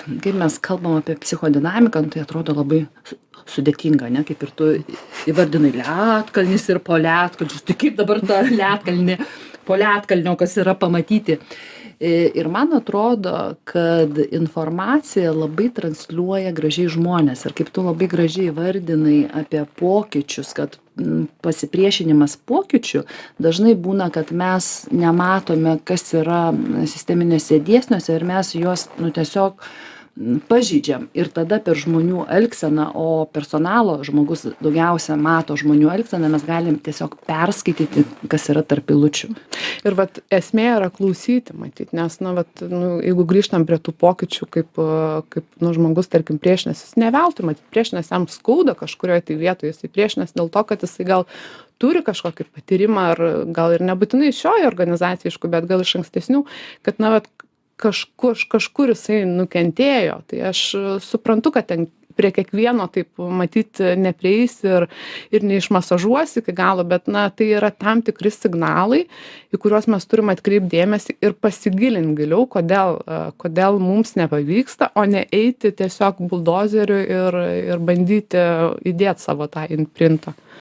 kaip mes kalbam apie psichodinamiką, nu, tai atrodo labai sudėtinga, ne, kaip ir tu įvardinai ledkalnis ir po ledkalnius, tai kaip dabar tą ledkalnį po ledkalnio, kas yra pamatyti. Ir man atrodo, kad informacija labai transliuoja gražiai žmonės. Ir kaip tu labai gražiai vardinai apie pokyčius, kad pasipriešinimas pokyčių dažnai būna, kad mes nematome, kas yra sisteminėse dėsniuose ir mes juos tiesiog pažeidžiam. Ir tada per žmonių elgseną, o personalo žmogus daugiausia mato žmonių elgseną, mes galim tiesiog perskaityti, kas yra tarp eilučių. Ir vat esmė yra klausyti, matyt, nes, jeigu grįžtam prie tų pokyčių, kaip žmogus, tarkim, priešinasi, jis ne veltui, matyt, priešinasi, jam skauda kažkurioje tai vietoje, jis priešinasi dėl to, kad jisai gal turi kažkokį patyrimą, ar gal ir nebūtinai šioje organizacijoje, aišku, bet gal iš ankstesnių, kad, kažkur jisai nukentėjo. Tai aš suprantu, kad ten prie kiekvieno taip matyt neprieisi ir neišmasažuosi iki galo, bet tai yra tam tikri signalai, į kuriuos mes turime atkreipti dėmesį ir pasigilinti giliau, kodėl mums nepavyksta, o ne eiti tiesiog buldozeriu ir bandyti įdėti savo tą imprintą.